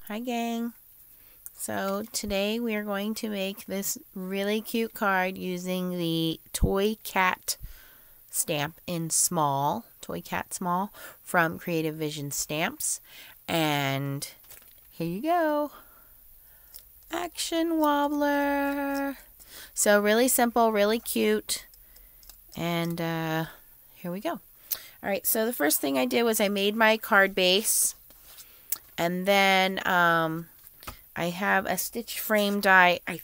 Hi gang. So today we are going to make this really cute card using the Toy Cat stamp in small, Toy Cat small from Creative Vision Stamps. And here you go. Action wobbler. So really simple, really cute. And here we go. Alright, so the first thing I did was I made my card base. And then I have a stitch frame die. I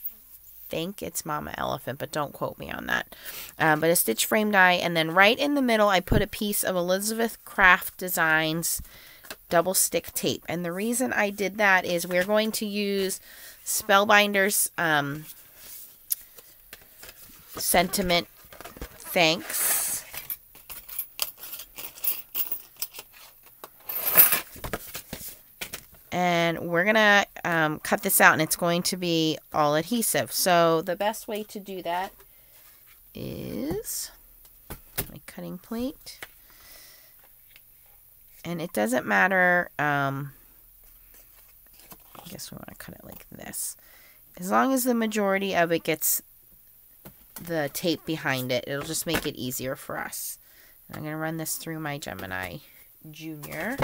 think it's Mama Elephant, but don't quote me on that. But a stitch frame die. And then right in the middle, I put a piece of Elizabeth Craft Designs double stick tape. And the reason I did that is we're going to use Spellbinder's Sentiment Thanks. And we're going to cut this out, and it's going to be all adhesive. So the best way to do that is my cutting plate. And it doesn't matter, I guess we want to cut it like this. As long as the majority of it gets the tape behind it, it'll just make it easier for us. And I'm going to run this through my Gemini Junior.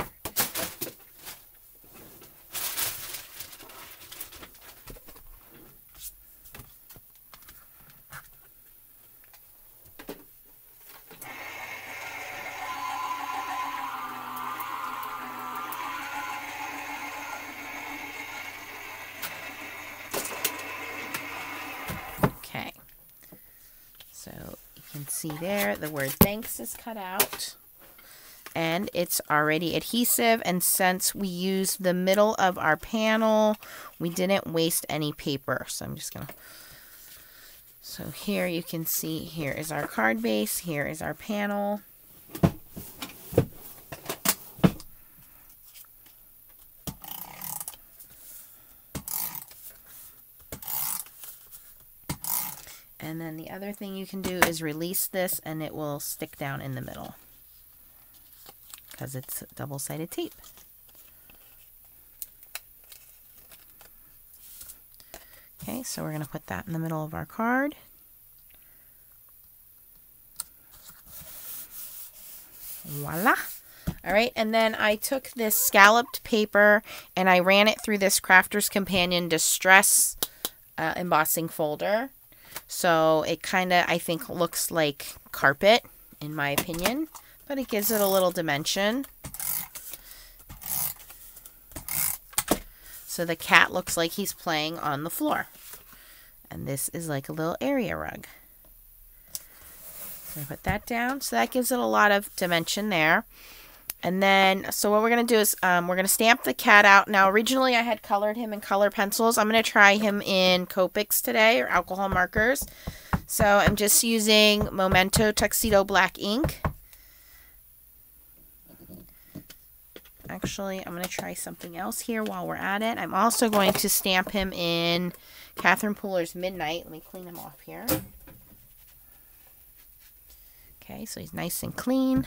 Okay, so you can see there the word thanks is cut out and it's already adhesive, and since we used the middle of our panel we didn't waste any paper. So I'm just gonna, so here you can see here is our card base, here is our panel. And then the other thing you can do is release this and it will stick down in the middle because it's double-sided tape. Okay, so we're going to put that in the middle of our card. Voila! Alright, and then I took this scalloped paper and I ran it through this Crafter's Companion Distress embossing folder. So it kind of, I think, looks like carpet, in my opinion, but it gives it a little dimension. So the cat looks like he's playing on the floor. And this is like a little area rug. So I put that down. So that gives it a lot of dimension there. And then, so what we're going to do is we're going to stamp the cat out. Now, originally I had colored him in color pencils. I'm going to try him in Copics today, or alcohol markers. So I'm just using Memento Tuxedo Black ink. Actually, I'm going to try something else here while we're at it. I'm also going to stamp him in Catherine Pooler's Midnight. Let me clean him off here. Okay, so he's nice and clean.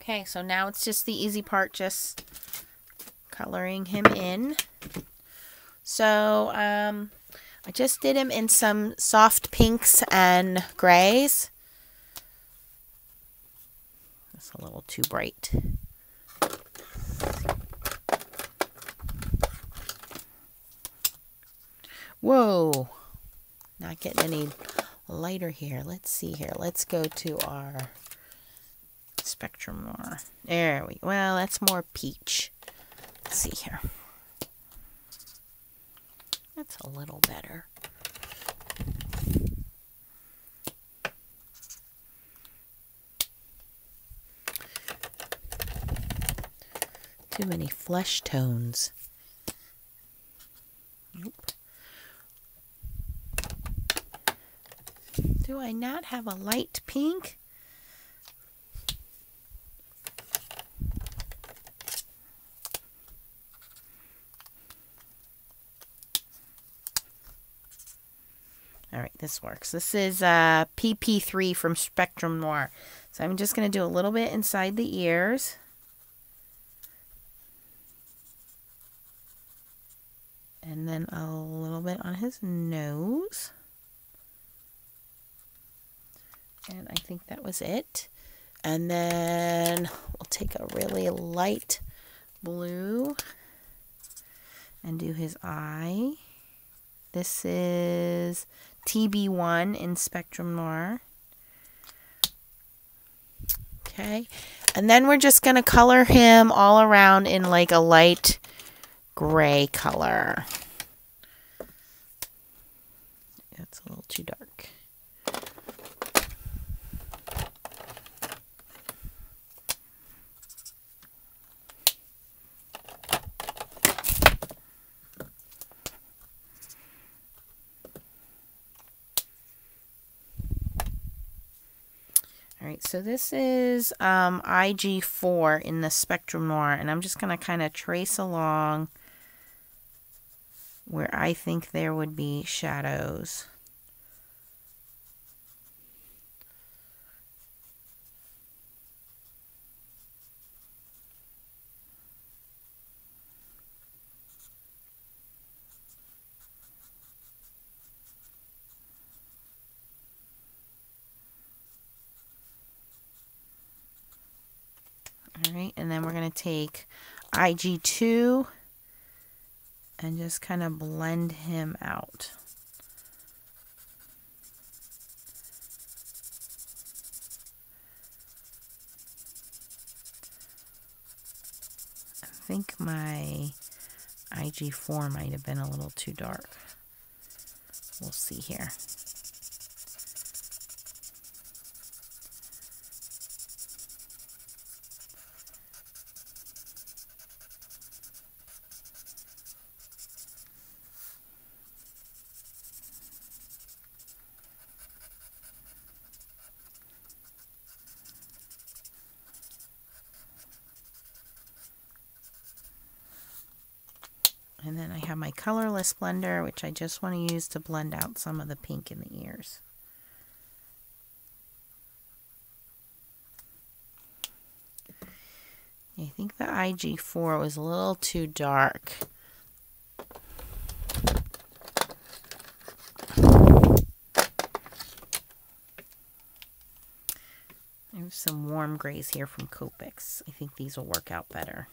Okay, so now it's just the easy part, just coloring him in. So I just did him in some soft pinks and grays. That's a little too bright. Whoa, not getting any lighter here. Let's see here. Let's go to our spectrum more. There we go. Well, that's more peach. Let's see here. That's a little better. Too many flesh tones. Nope. Do I not have a light pink? All right, this works. This is PP3 from Spectrum Noir. So I'm just going to do a little bit inside the ears. And then a little bit on his nose. And I think that was it. And then we'll take a really light blue and do his eye. This is TB1 in Spectrum Noir. Okay. And then we're just going to color him all around in like a light gray color. That's a little too dark. All right, so this is IG4 in the Spectrum Noir, and I'm just going to kind of trace along where I think there would be shadows. All right, and then we're going to take IG2 and just kind of blend him out. I think my IG4 might have been a little too dark. We'll see here. And then I have my colorless blender, which I just want to use to blend out some of the pink in the ears. I think the IG4 was a little too dark. There's some warm grays here from Copics. I think these will work out better.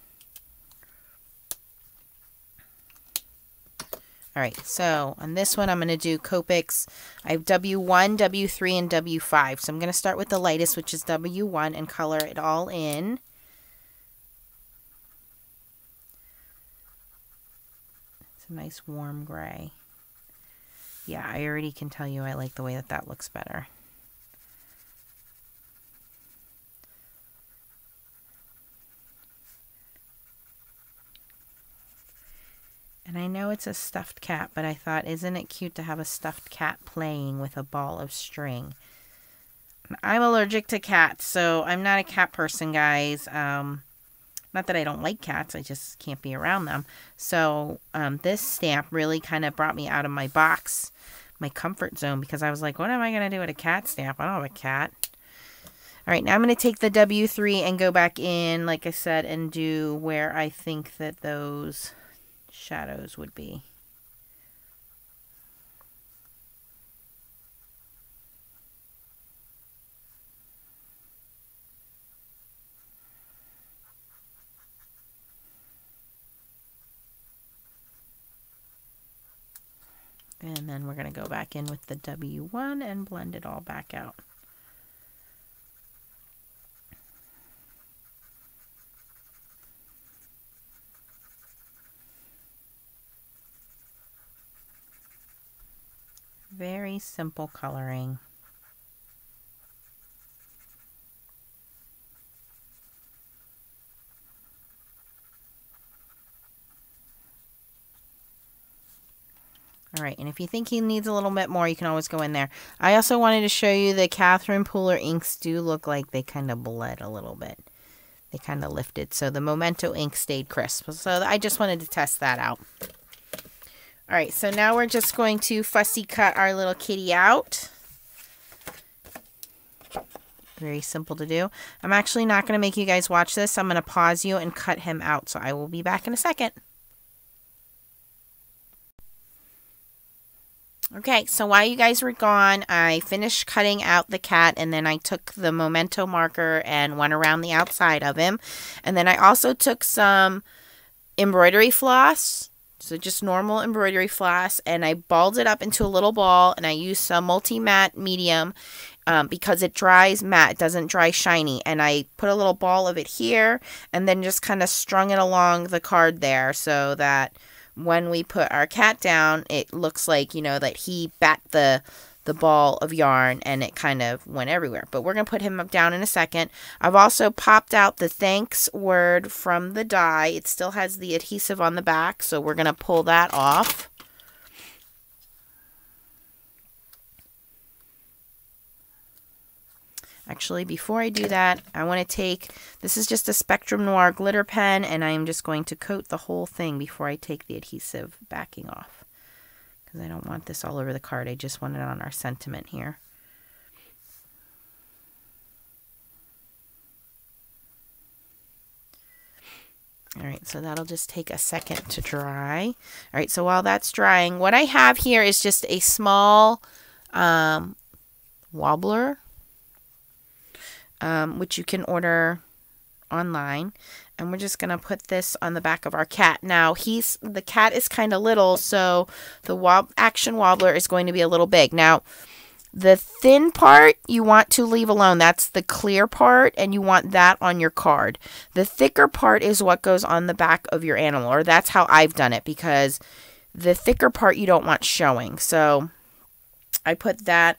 All right, so on this one, I'm going to do Copics. I have W1, W3, and W5. So I'm going to start with the lightest, which is W1, and color it all in. It's a nice warm gray. Yeah, I already can tell you I like the way that that looks better. And I know it's a stuffed cat, but I thought, isn't it cute to have a stuffed cat playing with a ball of string? I'm allergic to cats, so I'm not a cat person, guys. Not that I don't like cats, I just can't be around them. So this stamp really kind of brought me out of my box, my comfort zone, because I was like, what am I going to do with a cat stamp? I don't have a cat. All right, now I'm going to take the W3 and go back in, like I said, and do where I think that those shadows would be. And then we're going to go back in with the W1 and blend it all back out. Very simple coloring. All right, and if you think he needs a little bit more, you can always go in there. I also wanted to show you the Catherine Pooler inks do look like they kind of bled a little bit. They kind of lifted, so the Memento ink stayed crisp. So I just wanted to test that out. All right, so now we're just going to fussy cut our little kitty out. Very simple to do. I'm actually not going to make you guys watch this. I'm going to pause you and cut him out. So I will be back in a second. Okay, so while you guys were gone, I finished cutting out the cat, and then I took the Memento marker and went around the outside of him. And then I also took some embroidery floss, so just normal embroidery floss, and I balled it up into a little ball, and I used some multi-matte medium because it dries matte, it doesn't dry shiny. And I put a little ball of it here, and then just kind of strung it along the card there so that when we put our cat down, it looks like, you know, that he bat the ball of yarn and it kind of went everywhere. But we're going to put him up down in a second. I've also popped out the thanks word from the die. It still has the adhesive on the back, so we're going to pull that off. Actually, before I do that, I want to take, this is just a Spectrum Noir glitter pen, and I am just going to coat the whole thing before I take the adhesive backing off. Because I don't want this all over the card. I just want it on our sentiment here. Alright, so that'll just take a second to dry. Alright, so while that's drying, what I have here is just a small wobbler. Which you can order online, and we're just gonna put this on the back of our cat. Now the cat is kind of little, so the action wobbler is going to be a little big. Now the thin part you want to leave alone. That's the clear part, and you want that on your card. The thicker part is what goes on the back of your animal, or that's how I've done it, because the thicker part you don't want showing. So I put that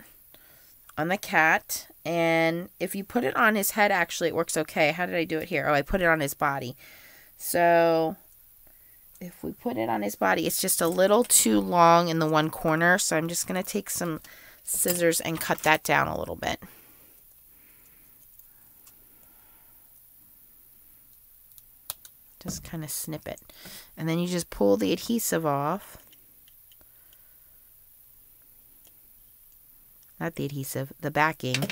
on the cat. And if you put it on his head, actually, it works okay. How did I do it here? Oh, I put it on his body. So if we put it on his body, it's just a little too long in the one corner. So I'm just going to take some scissors and cut that down a little bit. Just kind of snip it. And then you just pull the adhesive off. Not the adhesive, the backing.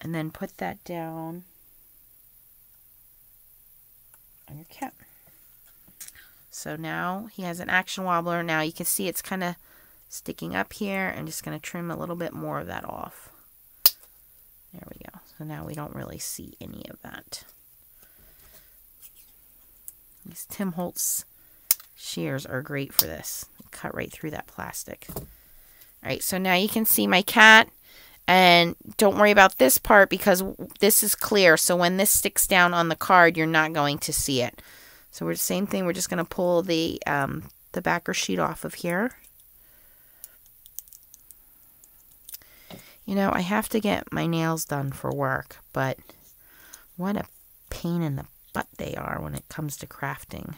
And then put that down on your cat. So now he has an action wobbler. Now you can see it's kind of sticking up here. I'm just going to trim a little bit more of that off. There we go. So now we don't really see any of that. These Tim Holtz shears are great for this. They cut right through that plastic. All right, so now you can see my cat. And don't worry about this part because this is clear. So when this sticks down on the card, you're not going to see it. So we're the same thing. We're just going to pull the backer sheet off of here. You know, I have to get my nails done for work, but what a pain in the butt they are when it comes to crafting.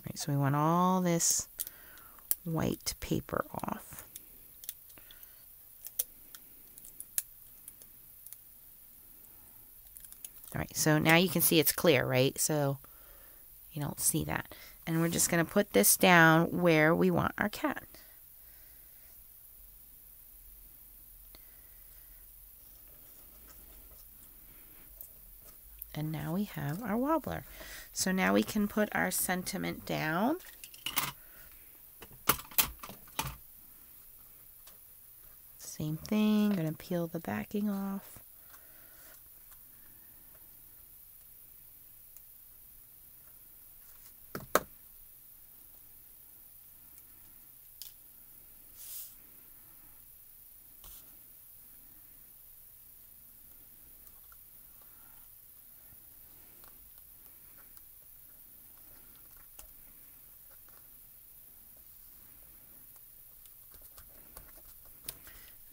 Alright, so we want all this white paper off. Alright, so now you can see it's clear, right? So you don't see that. And we're just going to put this down where we want our cat. And now we have our wobbler. So now we can put our sentiment down. Same thing, gonna peel the backing off.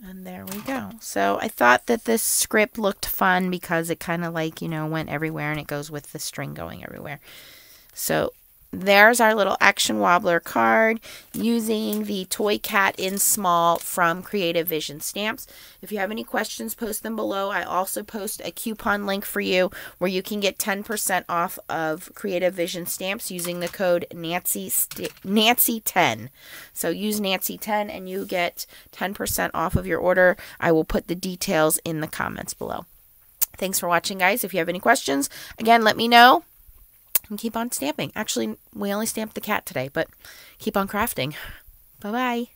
And there we go. So I thought that this script looked fun because it kind of like, you know, went everywhere and it goes with the string going everywhere. So there's our little action wobbler card using the toy cat in small from Creative Vision Stamps. If you have any questions, post them below. I also post a coupon link for you where you can get 10% off of Creative Vision Stamps using the code Nancy10. So use Nancy10 and you get 10% off of your order. I will put the details in the comments below. Thanks for watching, guys. If you have any questions, again, let me know. And keep on stamping. Actually, we only stamped the cat today, but keep on crafting. Bye-bye.